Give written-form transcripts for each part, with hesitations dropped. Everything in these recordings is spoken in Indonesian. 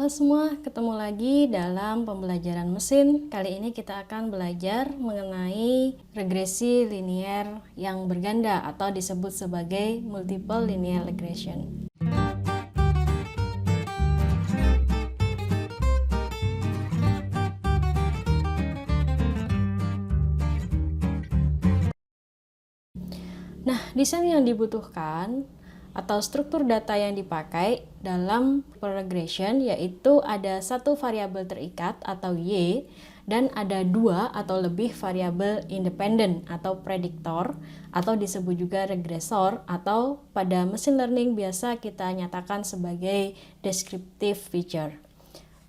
Halo semua, ketemu lagi dalam pembelajaran mesin. Kali ini kita akan belajar mengenai regresi linier yang berganda atau disebut sebagai multiple linear regression. Nah, desain yang dibutuhkan atau struktur data yang dipakai dalam regression yaitu ada satu variabel terikat atau Y dan ada dua atau lebih variabel independen atau prediktor atau disebut juga regresor atau pada machine learning biasa kita nyatakan sebagai descriptive feature.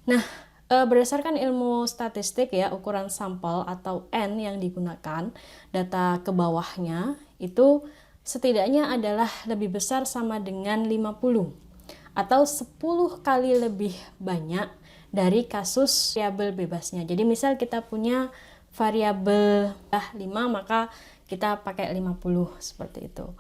Nah, berdasarkan ilmu statistik ya, ukuran sampel atau N yang digunakan, data ke bawahnya itu setidaknya adalah lebih besar sama dengan 50 atau 10 kali lebih banyak dari kasus variabel bebasnya. Jadi misal kita punya variabel 5 maka kita pakai 50 seperti itu.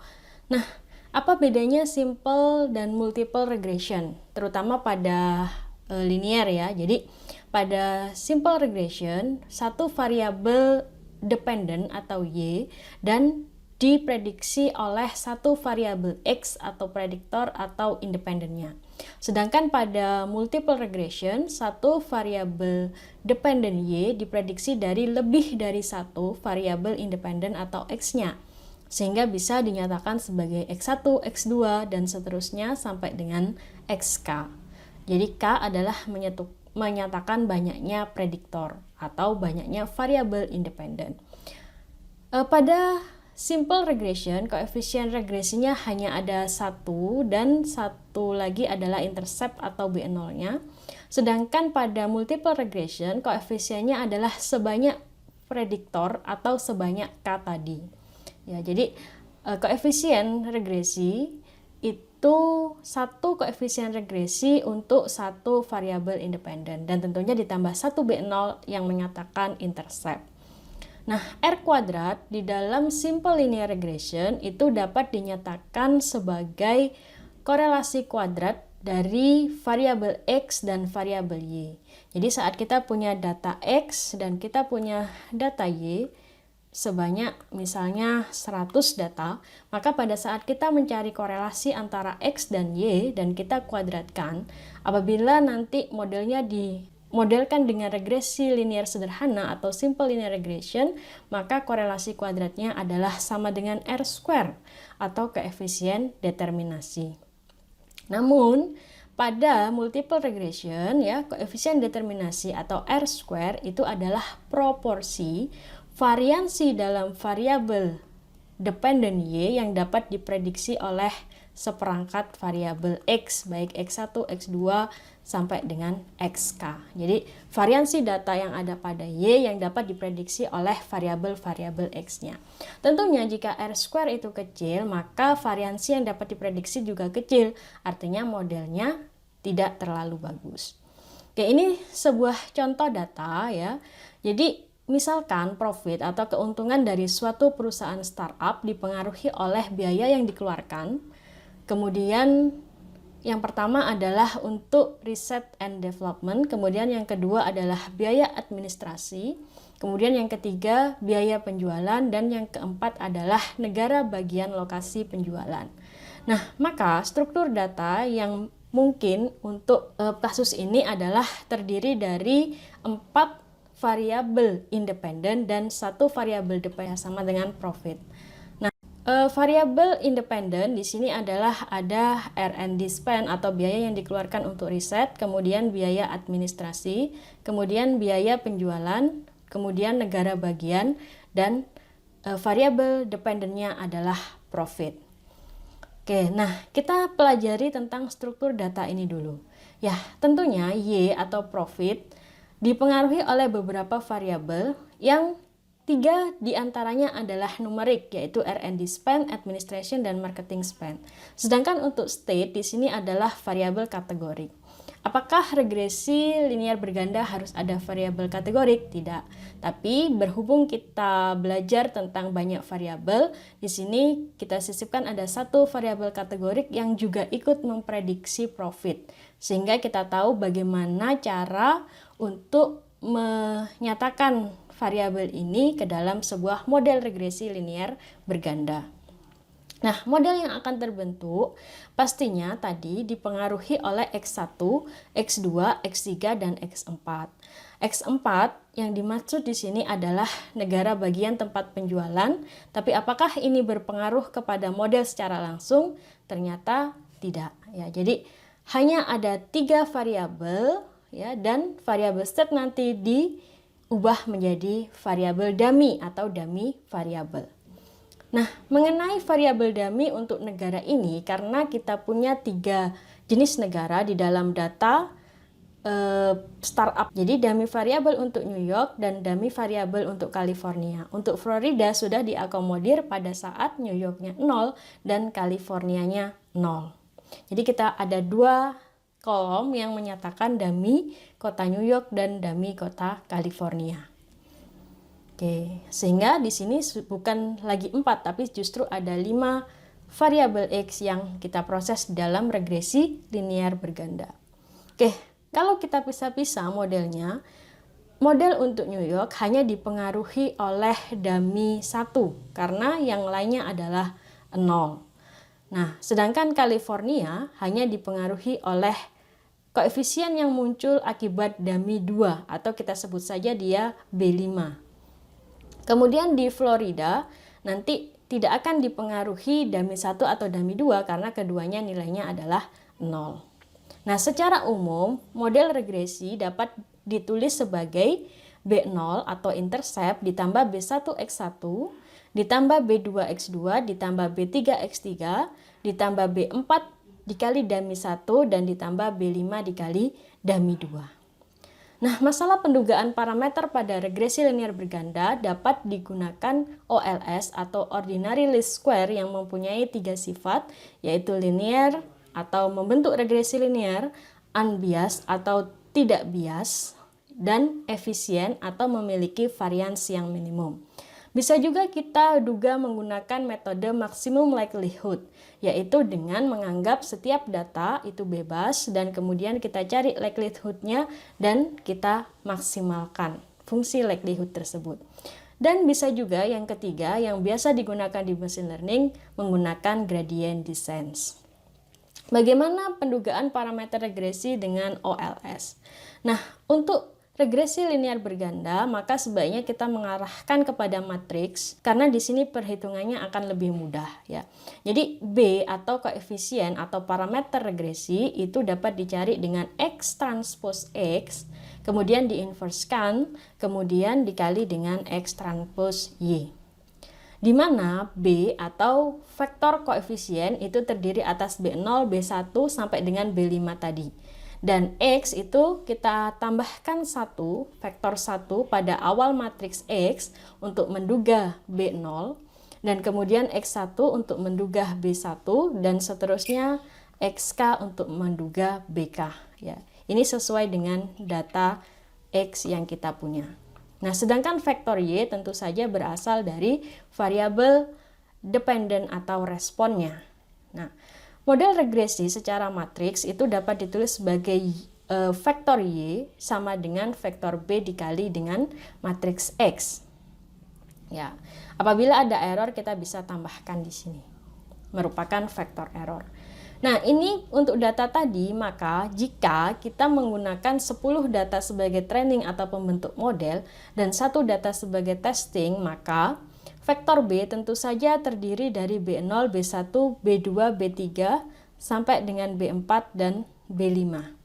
Nah, apa bedanya simple dan multiple regression terutama pada linear ya. Jadi pada simple regression satu variabel dependent atau Y dan diprediksi oleh satu variabel X atau prediktor atau independennya. Sedangkan pada multiple regression, satu variabel dependent Y diprediksi dari lebih dari satu variabel independen atau X-nya. Sehingga bisa dinyatakan sebagai X1, X2, dan seterusnya sampai dengan XK. Jadi K adalah menyatakan banyaknya prediktor atau banyaknya variabel independen. Pada simple regression, koefisien regresinya hanya ada satu dan satu lagi adalah intercept atau B0-nya. Sedangkan pada multiple regression, koefisiennya adalah sebanyak prediktor atau sebanyak K tadi. Ya, jadi koefisien regresi itu satu koefisien regresi untuk satu variabel independen dan tentunya ditambah satu B0 yang menyatakan intercept. Nah, R kuadrat di dalam simple linear regression itu dapat dinyatakan sebagai korelasi kuadrat dari variabel X dan variabel Y. Jadi saat kita punya data X dan kita punya data Y sebanyak misalnya 100 data, maka pada saat kita mencari korelasi antara X dan Y dan kita kuadratkan, apabila nanti modelnya dimodelkan dengan regresi linear sederhana atau simple linear regression, maka korelasi kuadratnya adalah sama dengan R square atau koefisien determinasi. Namun, pada multiple regression ya, koefisien determinasi atau R square itu adalah proporsi variansi dalam variabel dependent Y yang dapat diprediksi oleh seperangkat variabel X, baik X1, X2, sampai dengan XK. Jadi, variansi data yang ada pada Y yang dapat diprediksi oleh variabel-variabel X-nya. Tentunya jika R square itu kecil, maka variansi yang dapat diprediksi juga kecil. Artinya modelnya tidak terlalu bagus. Oke, ini sebuah contoh data ya. Jadi, misalkan profit atau keuntungan dari suatu perusahaan startup dipengaruhi oleh biaya yang dikeluarkan. Kemudian yang pertama adalah untuk riset and development, kemudian yang kedua adalah biaya administrasi, kemudian yang ketiga biaya penjualan, dan yang keempat adalah negara bagian lokasi penjualan. Nah, maka struktur data yang mungkin untuk kasus ini adalah terdiri dari 4 variabel independen dan satu variabel dependent sama dengan profit. Nah, variabel independen di sini adalah ada R&D spend atau biaya yang dikeluarkan untuk riset, kemudian biaya administrasi, kemudian biaya penjualan, kemudian negara bagian, dan variabel dependennya adalah profit. Oke, nah kita pelajari tentang struktur data ini dulu. Ya, tentunya Y atau profit dipengaruhi oleh beberapa variabel yang 3 diantaranya adalah numerik, yaitu R&D spend, administration, dan marketing spend. Sedangkan untuk state di sini adalah variabel kategorik. Apakah regresi linear berganda harus ada variabel kategorik? Tidak. Tapi berhubung kita belajar tentang banyak variabel, di sini kita sisipkan ada satu variabel kategorik yang juga ikut memprediksi profit. Sehingga kita tahu bagaimana cara untuk menyatakan variabel ini ke dalam sebuah model regresi linear berganda. Nah, model yang akan terbentuk pastinya tadi dipengaruhi oleh X1, X2, X3, dan X4. X4 yang dimaksud di sini adalah negara bagian tempat penjualan, tapi apakah ini berpengaruh kepada model secara langsung? Ternyata tidak. Ya, jadi hanya ada 3 variabel ya, dan variabel state nanti diubah menjadi variabel dummy atau dummy variabel. Nah, mengenai variabel dummy untuk negara ini, karena kita punya 3 jenis negara di dalam data startup. Jadi dummy variabel untuk New York dan dummy variabel untuk California. Untuk Florida sudah diakomodir pada saat New Yorknya 0 dan Californianya 0. Jadi kita ada 2 kolom yang menyatakan dummy kota New York dan dummy kota California. Oke, sehingga di sini bukan lagi 4, tapi justru ada 5 variabel X yang kita proses dalam regresi linear berganda. Oke, kalau kita pisah-pisah modelnya, model untuk New York hanya dipengaruhi oleh dummy 1, karena yang lainnya adalah 0. Nah, sedangkan California hanya dipengaruhi oleh koefisien yang muncul akibat dummy 2, atau kita sebut saja dia B5. Kemudian di Florida nanti tidak akan dipengaruhi dummy 1 atau dummy 2 karena keduanya nilainya adalah 0. Nah, secara umum model regresi dapat ditulis sebagai B0 atau intercept ditambah B1X1 ditambah B2X2 ditambah B3X3 ditambah B4 dikali dummy 1 dan ditambah B5 dikali dummy 2. Nah, masalah pendugaan parameter pada regresi linear berganda dapat digunakan OLS atau Ordinary Least Square yang mempunyai 3 sifat, yaitu linear atau membentuk regresi linear, unbiased atau tidak bias, dan efisien atau memiliki varians yang minimum. Bisa juga kita duga menggunakan metode maximum likelihood, yaitu dengan menganggap setiap data itu bebas dan kemudian kita cari likelihood-nya dan kita maksimalkan fungsi likelihood tersebut. Dan bisa juga yang ketiga yang biasa digunakan di machine learning menggunakan gradient descent. Bagaimana pendugaan parameter regresi dengan OLS? Nah, untuk regresi linear berganda, maka sebaiknya kita mengarahkan kepada matriks karena di sini perhitungannya akan lebih mudah ya. Jadi B atau koefisien atau parameter regresi itu dapat dicari dengan X transpose X, kemudian diinverskan, kemudian dikali dengan X transpose Y. Di mana B atau vektor koefisien itu terdiri atas B0, B1 sampai dengan B5 tadi. Dan X itu kita tambahkan 1, vektor 1 pada awal matriks X untuk menduga B0 dan kemudian X1 untuk menduga B1 dan seterusnya XK untuk menduga BK ya. Ini sesuai dengan data X yang kita punya. Nah, sedangkan vektor Y tentu saja berasal dari variabel dependent atau responnya. Nah, model regresi secara matriks itu dapat ditulis sebagai vektor Y sama dengan vektor B dikali dengan matriks X. Ya, apabila ada error kita bisa tambahkan di sini. Merupakan vektor error. Nah, ini untuk data tadi, maka jika kita menggunakan 10 data sebagai training atau pembentuk model dan 1 data sebagai testing, maka vektor B tentu saja terdiri dari B0, B1, B2, B3 sampai dengan B4 dan B5.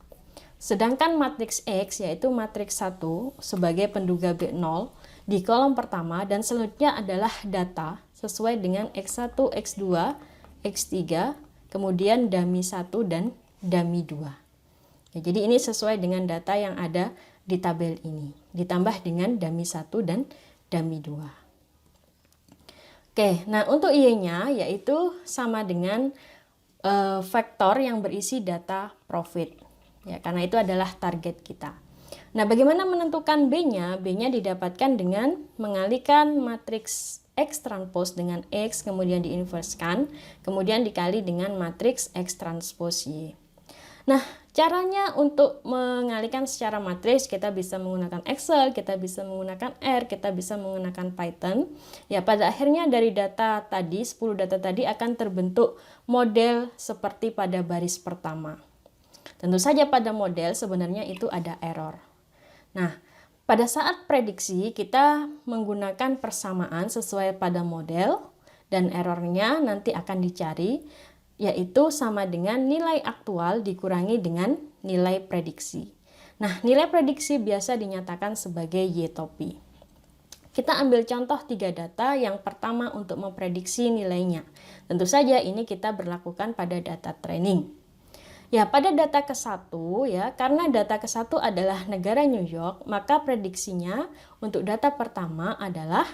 Sedangkan matriks X yaitu matriks 1 sebagai penduga B0 di kolom pertama dan selanjutnya adalah data sesuai dengan X1, X2, X3, kemudian dummy 1 dan dummy 2. Ya, jadi ini sesuai dengan data yang ada di tabel ini, ditambah dengan dummy 1 dan dummy 2. Oke, nah untuk Y-nya yaitu sama dengan vektor yang berisi data profit. ya, karena itu adalah target kita. Nah, bagaimana menentukan B-nya? B-nya didapatkan dengan mengalihkan matriks X transpose dengan X, kemudian diinverskan, kemudian dikali dengan matriks X transpose Y. Nah, caranya untuk mengalihkan secara matriks, kita bisa menggunakan Excel, kita bisa menggunakan R, kita bisa menggunakan Python. Ya, pada akhirnya dari data tadi, 10 data tadi akan terbentuk model seperti pada baris pertama. Tentu saja pada model sebenarnya itu ada error. Nah, pada saat prediksi kita menggunakan persamaan sesuai pada model dan errornya nanti akan dicari, yaitu sama dengan nilai aktual dikurangi dengan nilai prediksi. Nah, nilai prediksi biasa dinyatakan sebagai Y-topi. Kita ambil contoh 3 data. Yang pertama untuk memprediksi nilainya. Tentu saja ini kita berlakukan pada data training. Ya, pada data ke-1 ya, karena data ke-1 adalah negara New York, maka prediksinya untuk data pertama adalah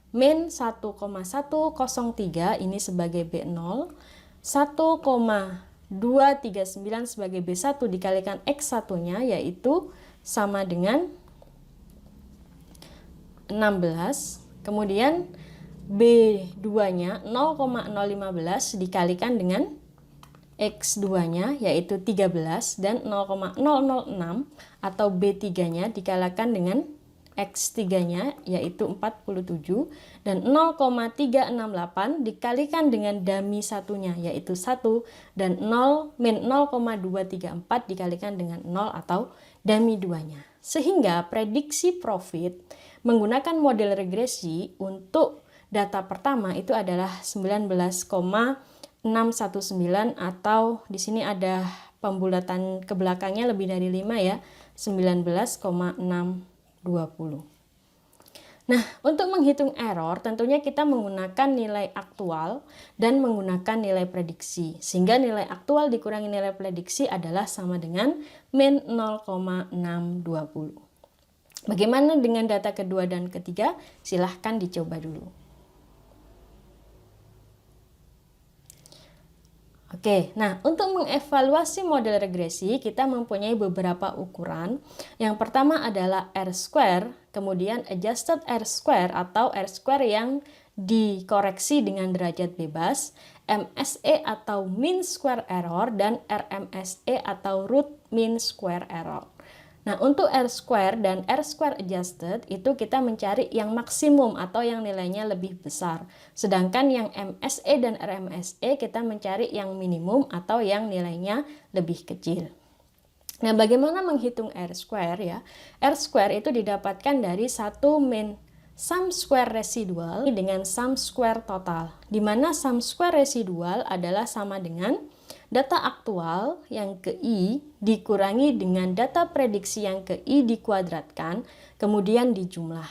min 1,103 ini sebagai B0, 1,239 sebagai B1 dikalikan X1-nya yaitu sama dengan 16, kemudian B2-nya 0,015 dikalikan dengan X2-nya yaitu 13 dan 0,006 atau B3-nya dikalikan dengan X3-nya yaitu 47 dan 0,368 dikalikan dengan dummy satunya yaitu 1 dan 0,234 dikalikan dengan 0 atau dummy 2-nya. Sehingga prediksi profit menggunakan model regresi untuk data pertama itu adalah 19,619 atau di sini ada pembulatan ke belakangnya lebih dari 5 ya, 19,620. Nah, untuk menghitung error tentunya kita menggunakan nilai aktual dan menggunakan nilai prediksi. Sehingga nilai aktual dikurangi nilai prediksi adalah sama dengan min 0,620. Bagaimana dengan data kedua dan ketiga? Silahkan dicoba dulu. Oke, nah untuk mengevaluasi model regresi kita mempunyai beberapa ukuran. Yang pertama adalah R-square, kemudian adjusted R-square atau R-square yang dikoreksi dengan derajat bebas, MSE atau mean square error, dan RMSE atau root mean square error. Nah, untuk R-square dan R-square adjusted itu kita mencari yang maksimum atau yang nilainya lebih besar. Sedangkan yang MSE dan RMSE kita mencari yang minimum atau yang nilainya lebih kecil. Nah, bagaimana menghitung R-square ya? R-square itu didapatkan dari satu mean sum square residual dengan sum square total. Di mana sum square residual adalah sama dengan data aktual yang ke I dikurangi dengan data prediksi yang ke I dikuadratkan, kemudian dijumlah.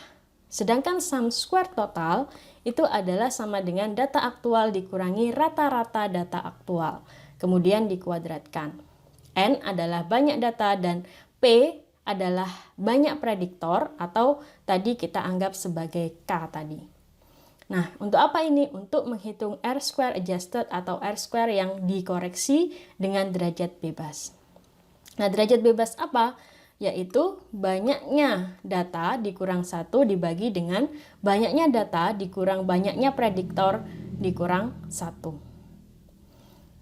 Sedangkan sum square total itu adalah sama dengan data aktual dikurangi rata-rata data aktual, kemudian dikuadratkan. N adalah banyak data dan P adalah banyak prediktor atau tadi kita anggap sebagai K tadi. Nah, untuk apa ini? Untuk menghitung R-square adjusted atau R-square yang dikoreksi dengan derajat bebas. Nah, derajat bebas apa? Yaitu banyaknya data dikurang 1 dibagi dengan banyaknya data dikurang banyaknya prediktor dikurang 1.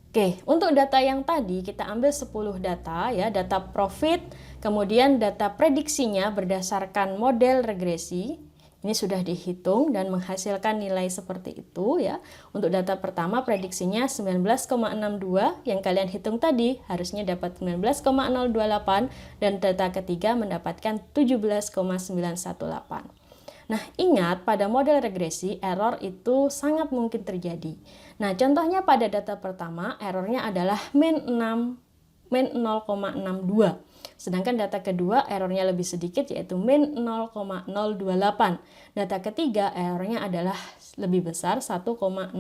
Oke, untuk data yang tadi kita ambil 10 data ya, data profit, kemudian data prediksinya berdasarkan model regresi. Ini sudah dihitung dan menghasilkan nilai seperti itu ya. Untuk data pertama prediksinya 19,62 yang kalian hitung tadi harusnya dapat 19,028 dan data ketiga mendapatkan 17,918. Nah, ingat pada model regresi error itu sangat mungkin terjadi. Nah, contohnya pada data pertama errornya adalah min 0,62. Sedangkan data kedua errornya lebih sedikit yaitu min 0,028. Data ketiga errornya adalah lebih besar 1,082.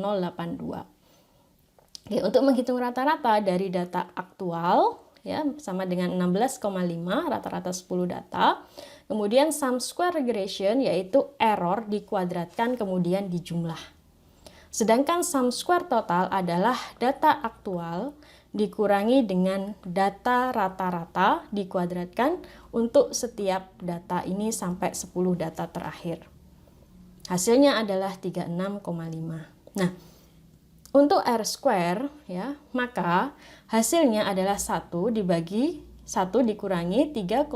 Oke, untuk menghitung rata-rata dari data aktual ya sama dengan 16,5 rata-rata 10 data. Kemudian sum square regression yaitu error dikuadratkan kemudian dijumlah. Sedangkan sum square total adalah data aktual dikurangi dengan data rata-rata dikuadratkan untuk setiap data ini sampai 10 data terakhir. Hasilnya adalah 36,5. Nah, untuk R-square ya, maka hasilnya adalah 1 dibagi 1 dikurangi 3,85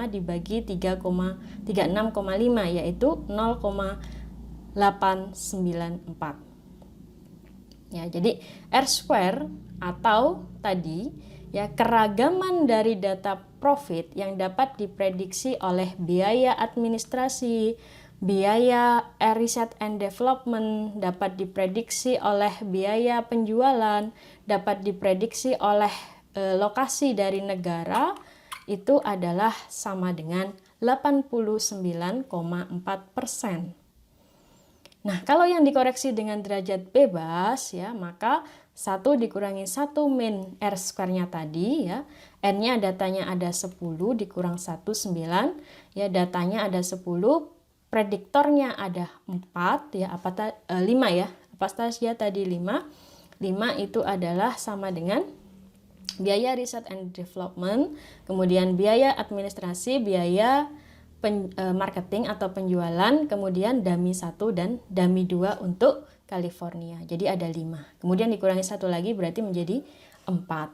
dibagi 36,5 yaitu 0,894. Ya, jadi R-square atau tadi ya keragaman dari data profit yang dapat diprediksi oleh biaya administrasi, biaya research and development, dapat diprediksi oleh biaya penjualan, dapat diprediksi oleh lokasi dari negara, itu adalah sama dengan 89,4%. Nah, kalau yang dikoreksi dengan derajat bebas ya, maka 1 dikurangi 1 min R square-nya tadi ya. N-nya datanya ada 10 dikurang 1 9, ya datanya ada 10, prediktornya ada 4 ya, 5 ya. Apa saja tadi 5? 5 itu adalah sama dengan biaya research and development, kemudian biaya administrasi, biaya marketing atau penjualan, kemudian dummy 1 dan dummy 2 untuk California. Jadi ada 5. Kemudian dikurangi 1 lagi berarti menjadi 4.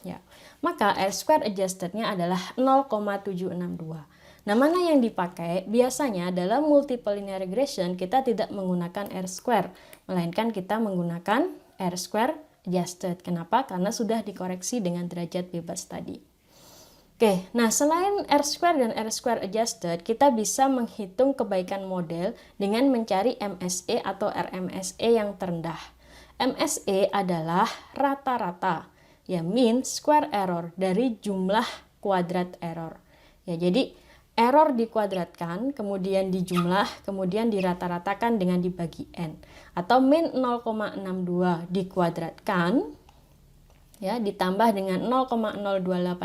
Ya. Maka R-square adjusted-nya adalah 0,762. Nah, mana yang dipakai? Biasanya dalam multiple linear regression kita tidak menggunakan R-square, melainkan kita menggunakan R-square adjusted. Kenapa? Karena sudah dikoreksi dengan derajat bebas tadi. Oke, nah selain R-square dan R-square adjusted, kita bisa menghitung kebaikan model dengan mencari MSE atau RMSE yang terendah. MSE adalah rata-rata, ya mean square error dari jumlah kuadrat error. Ya, jadi error dikuadratkan, kemudian dijumlah, kemudian dirata-ratakan dengan dibagi N. Atau min 0,62 dikuadratkan, ya ditambah dengan 0,028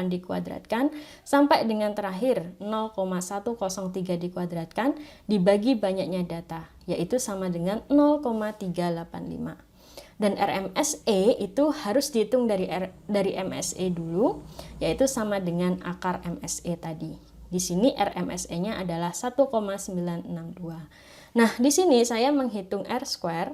dikuadratkan sampai dengan terakhir 0,103 dikuadratkan dibagi banyaknya data, yaitu sama dengan 0,385. Dan RMSE itu harus dihitung dari MSE dulu, yaitu sama dengan akar MSE tadi. Di sini RMSE-nya adalah 1,962. Nah, di sini saya menghitung R-square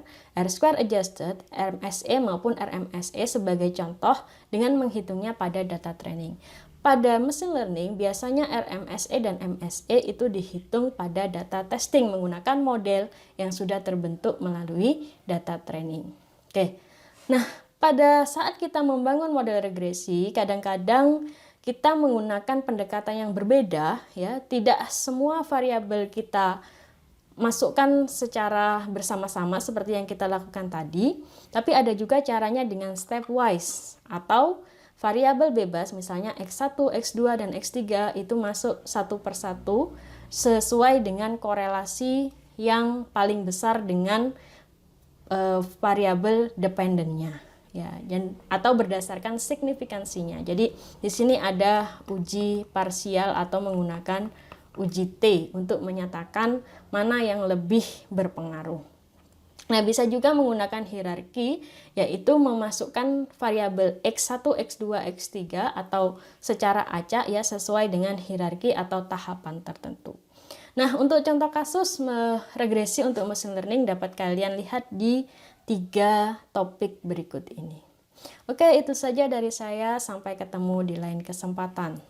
adjusted, RMSE maupun RMSE sebagai contoh dengan menghitungnya pada data training. Pada machine learning, biasanya RMSE dan MSE itu dihitung pada data testing menggunakan model yang sudah terbentuk melalui data training. Oke, nah pada saat kita membangun model regresi, kadang-kadang kita menggunakan pendekatan yang berbeda, ya. Tidak semua variabel kita masukkan secara bersama-sama seperti yang kita lakukan tadi, tapi ada juga caranya dengan stepwise atau variabel bebas, misalnya X1, X2, dan X3 itu masuk satu persatu sesuai dengan korelasi yang paling besar dengan variabel dependennya, ya, dan atau berdasarkan signifikansinya. Jadi di sini ada uji parsial atau menggunakan uji T untuk menyatakan mana yang lebih berpengaruh. Nah, bisa juga menggunakan hierarki, yaitu memasukkan variabel X1, X2, X3 atau secara acak ya sesuai dengan hierarki atau tahapan tertentu. Nah, untuk contoh kasus regresi untuk machine learning dapat kalian lihat di 3 topik berikut ini. Oke, itu saja dari saya. Sampai ketemu di lain kesempatan.